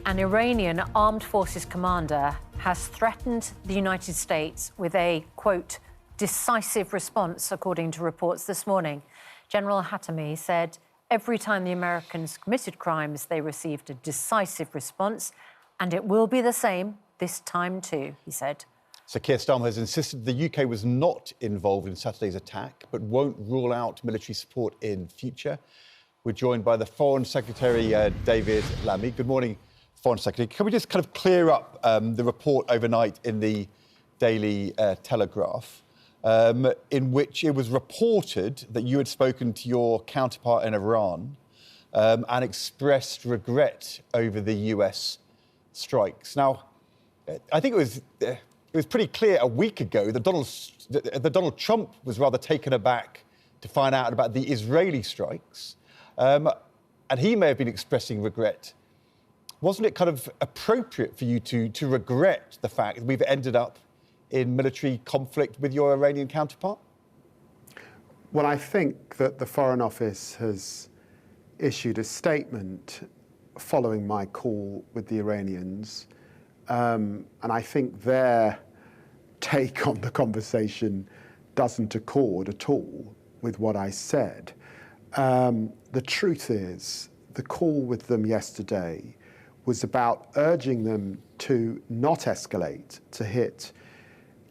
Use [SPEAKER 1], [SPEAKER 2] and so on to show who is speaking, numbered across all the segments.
[SPEAKER 1] An Iranian armed forces commander has threatened the United States with a, quote, decisive response, according to reports this morning. General Hatami said every time the Americans committed crimes, they received a decisive response, and it will be the same this time too, he said.
[SPEAKER 2] Sir Keir Starmer has insisted the UK was not involved in Saturday's attack, but won't rule out military support in future. We're joined by the Foreign Secretary, David Lammy. Good morning, Foreign Secretary. Can we just kind of clear up the report overnight in the Daily Telegraph, in which it was reported that you had spoken to your counterpart in Iran and expressed regret over the US strikes. Now, I think it was pretty clear a week ago that Donald Trump was rather taken aback to find out about the Israeli strikes, and he may have been expressing regret. Wasn't it kind of appropriate for you to regret the fact that we've ended up in military conflict with your Iranian counterpart?
[SPEAKER 3] Well, I think that the Foreign Office has issued a statement following my call with the Iranians, and I think their take on the conversation doesn't accord at all with what I said. The truth is, the call with them yesterday was about urging them to not escalate, to hit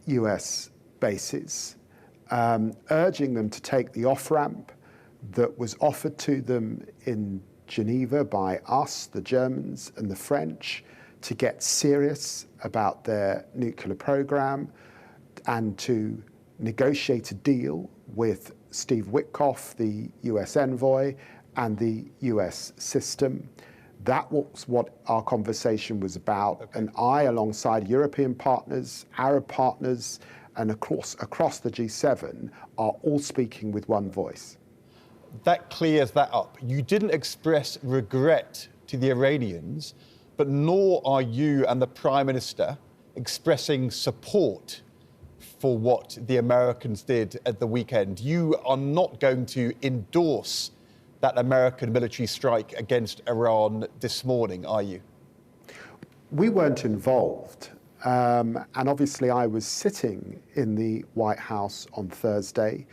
[SPEAKER 3] US bases, urging them to take the off-ramp that was offered to them in Geneva by us, the Germans and the French, to get serious about their nuclear program and to negotiate a deal with Steve Witkoff, the US envoy, and the US system. That was what our conversation was about. Okay. And I, alongside European partners, Arab partners, and across the G7, are all speaking with one voice.
[SPEAKER 2] That clears that up. You didn't express regret to the Iranians, but nor are you and the Prime Minister expressing support for what the Americans did at the weekend. You are not going to endorse that American military strike against Iran this morning, are you?
[SPEAKER 3] We weren't involved. And obviously I was sitting in the White House on Thursday,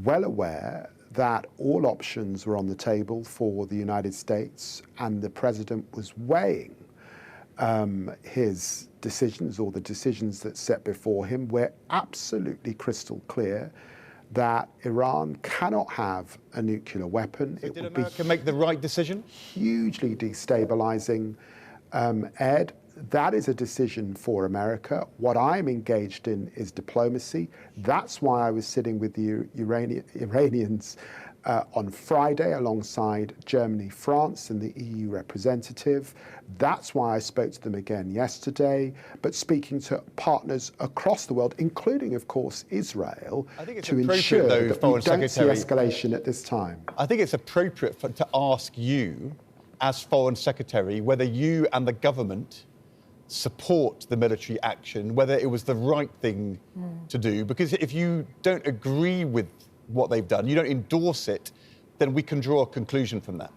[SPEAKER 3] well aware that all options were on the table for the United States, and the president was weighing his decisions, or the decisions that set before him. We're absolutely crystal clear that Iran cannot have a nuclear weapon.
[SPEAKER 2] So did America make the right decision?
[SPEAKER 3] Hugely destabilizing, Ed. That is a decision for America. What I'm engaged in is diplomacy. That's why I was sitting with the Iranians on Friday alongside Germany, France, and the EU representative. That's why I spoke to them again yesterday, but speaking to partners across the world, including, of course, Israel, to ensure that we don't see escalation at this time.
[SPEAKER 2] I think it's appropriate to ask you, as Foreign Secretary, whether you and the government support the military action, whether it was the right thing to do, because if you don't agree with what they've done, you don't endorse it, then we can draw a conclusion from that.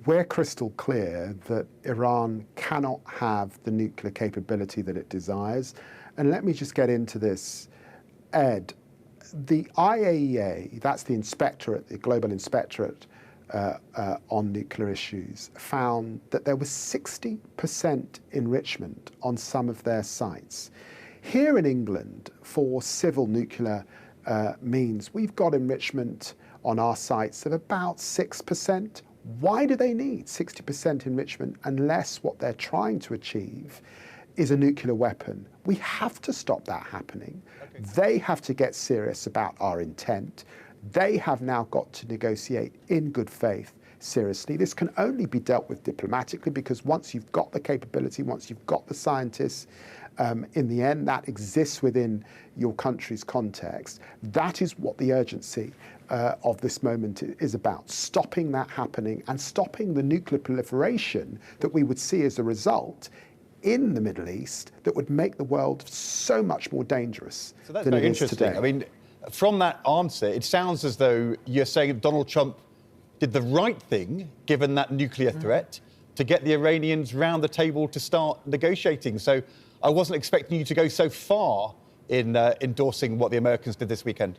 [SPEAKER 3] We're crystal clear that Iran cannot have the nuclear capability that it desires. And let me just get into this, Ed. The IAEA, that's the inspectorate, the global inspectorate on nuclear issues, found that there was 60% enrichment on some of their sites. Here in England, for civil nuclear means, we've got enrichment on our sites of about 6%. Why do they need 60% enrichment unless what they're trying to achieve is a nuclear weapon? We have to stop that happening. Okay. They have to get serious about our intent. They have now got to negotiate in good faith seriously. This can only be dealt with diplomatically, because once you've got the capability, once you've got the scientists, in the end, that exists within your country's context. That is what the urgency of this moment is about, stopping that happening and stopping the nuclear proliferation that we would see as a result in the Middle East that would make the world so much more dangerous than it is today.
[SPEAKER 2] I mean, from that answer, it sounds as though you're saying that Donald Trump did the right thing, given that nuclear threat, to get the Iranians round the table to start negotiating. So I wasn't expecting you to go so far in endorsing what the Americans did this weekend.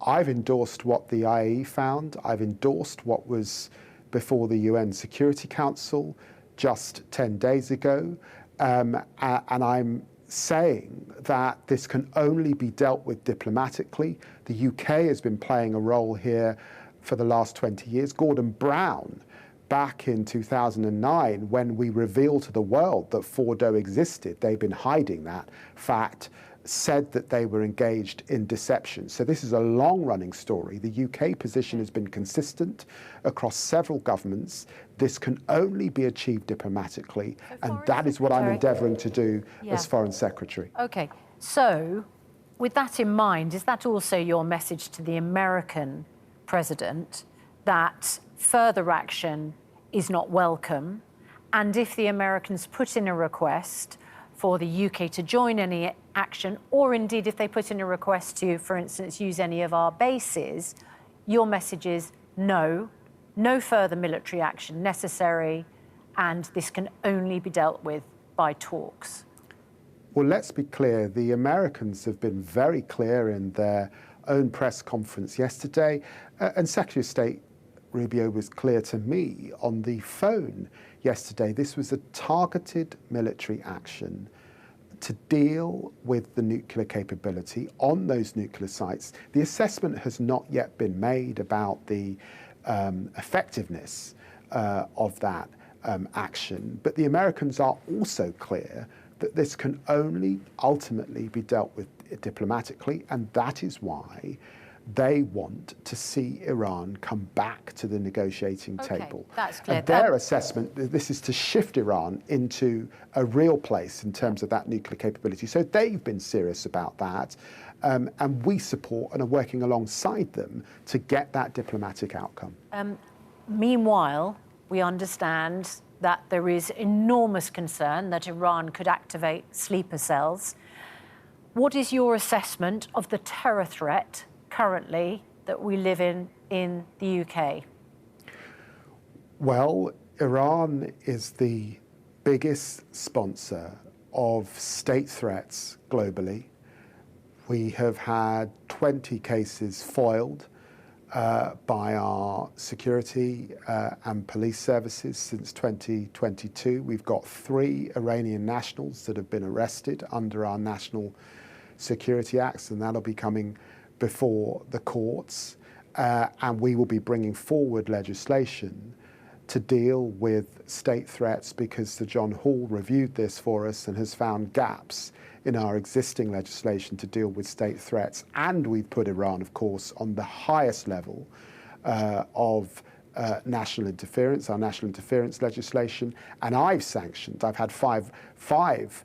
[SPEAKER 3] I've endorsed what the IAEA found. I've endorsed what was before the UN Security Council just 10 days ago. And I'm saying that this can only be dealt with diplomatically. The UK has been playing a role here for the last 20 years. Gordon Brown, back in 2009, when we revealed to the world that Fordo existed, they've been hiding that fact, said that they were engaged in deception. So this is a long-running story. The UK position has been consistent across several governments. This can only be achieved diplomatically, and that is what I'm endeavouring to do as Foreign Secretary.
[SPEAKER 1] OK, so with that in mind, is that also your message to the American president that further action is not welcome? And if the Americans put in a request for the UK to join any action, or indeed if they put in a request to, for instance, use any of our bases, your message is no, no further military action necessary, and this can only be dealt with by talks?
[SPEAKER 3] Well, let's be clear. The Americans have been very clear in their own press conference yesterday, and Secretary of State Rubio was clear to me on the phone yesterday. This was a targeted military action to deal with the nuclear capability on those nuclear sites. The assessment has not yet been made about the effectiveness of that action, but the Americans are also clear that this can only ultimately be dealt with diplomatically, and that is why they want to see Iran come back to the negotiating table.
[SPEAKER 1] That's clear.
[SPEAKER 3] And their assessment, this is to shift Iran into a real place in terms of that nuclear capability. So they've been serious about that, and we support and are working alongside them to get that diplomatic outcome.
[SPEAKER 1] Meanwhile, we understand that there is enormous concern that Iran could activate sleeper cells. What is your assessment of the terror threat currently that we live in the UK?
[SPEAKER 3] Well, Iran is the biggest sponsor of state threats globally. We have had 20 cases foiled by our security and police services since 2022. We've got 3 Iranian nationals that have been arrested under our National Security Acts, and that'll be coming before the courts, and we will be bringing forward legislation to deal with state threats, because Sir John Hall reviewed this for us and has found gaps in our existing legislation to deal with state threats. And we've put Iran, of course, on the highest level of national interference, our national interference legislation. And I've had five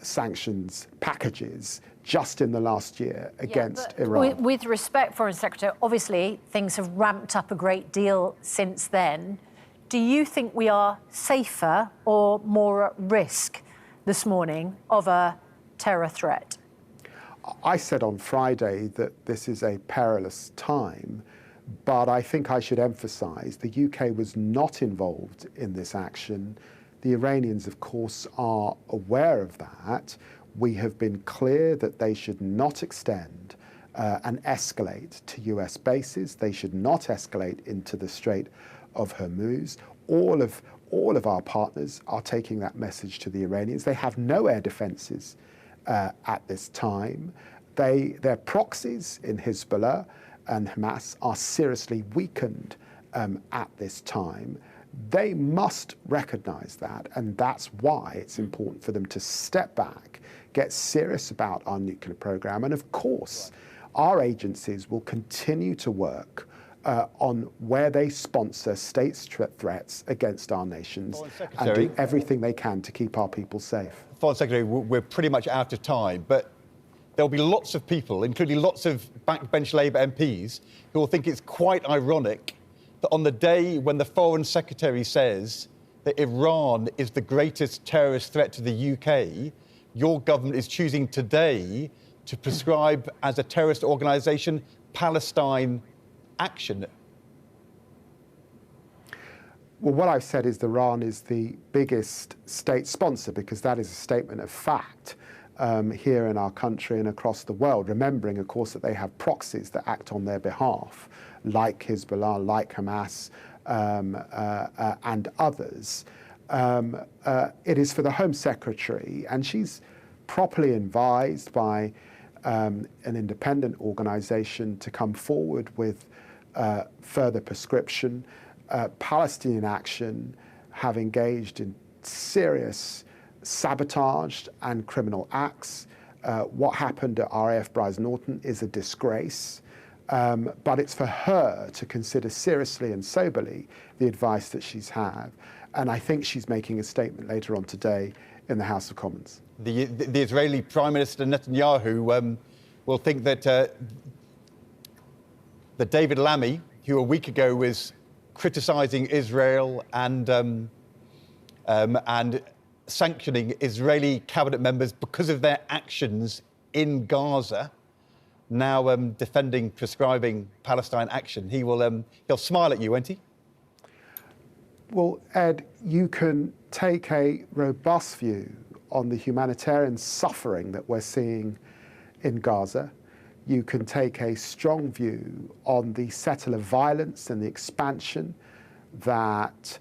[SPEAKER 3] sanctions packages just in the last year against Iran.
[SPEAKER 1] With respect, Foreign Secretary, obviously things have ramped up a great deal since then. Do you think we are safer or more at risk this morning of a terror threat?
[SPEAKER 3] I said on Friday that this is a perilous time, but I think I should emphasise the UK was not involved in this action. The Iranians, of course, are aware of that. We have been clear that they should not extend and escalate to US bases. They should not escalate into the Strait of Hormuz. All of our partners are taking that message to the Iranians. They have no air defences at this time. Their proxies in Hezbollah and Hamas are seriously weakened at this time. They must recognise that, and that's why it's important for them to step back, get serious about our nuclear programme, and of course, our agencies will continue to work on where they sponsor state threats against our nations and do everything they can to keep our people safe.
[SPEAKER 2] Foreign Secretary, we're pretty much out of time, but there'll be lots of people, including lots of backbench Labour MPs, who will think it's quite ironic that on the day when the Foreign Secretary says that Iran is the greatest terrorist threat to the UK, your government is choosing today to prescribe as a terrorist organisation Palestine action.
[SPEAKER 3] Well, what I've said is Iran is the biggest state sponsor, because that is a statement of fact here in our country and across the world, remembering, of course, that they have proxies that act on their behalf, like Hezbollah, like Hamas, and others. It is for the Home Secretary, and she's properly advised by an independent organisation to come forward with further prescription. Palestinian Action have engaged in serious sabotage and criminal acts. What happened at RAF Brize Norton is a disgrace, but it's for her to consider seriously and soberly the advice that she's had. And I think she's making a statement later on today in the House of Commons.
[SPEAKER 2] The Israeli Prime Minister Netanyahu will think that David Lammy, who a week ago was criticising Israel and sanctioning Israeli cabinet members because of their actions in Gaza, now defending prescribing Palestine action. He'll smile at you, won't he?
[SPEAKER 3] Well, Ed, you can take a robust view on the humanitarian suffering that we're seeing in Gaza. You can take a strong view on the settler violence and the expansion that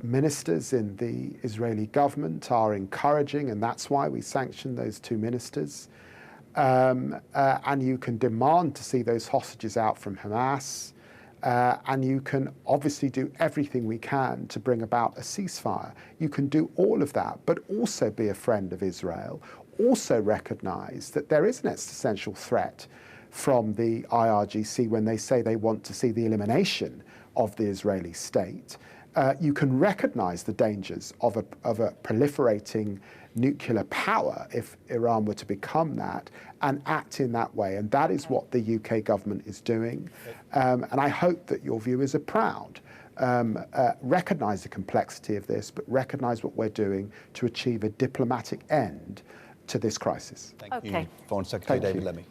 [SPEAKER 3] ministers in the Israeli government are encouraging, and that's why we sanctioned those two ministers. And you can demand to see those hostages out from Hamas. And you can obviously do everything we can to bring about a ceasefire. You can do all of that, but also be a friend of Israel, also recognise that there is an existential threat from the IRGC when they say they want to see the elimination of the Israeli state. You can recognise the dangers of a proliferating nuclear power if Iran were to become that, and act in that way. And that is what the UK government is doing. And I hope that your viewers are proud. Recognise the complexity of this, but recognise what we're doing to achieve a diplomatic end to this crisis.
[SPEAKER 2] Thank you, Foreign Secretary David Lammy.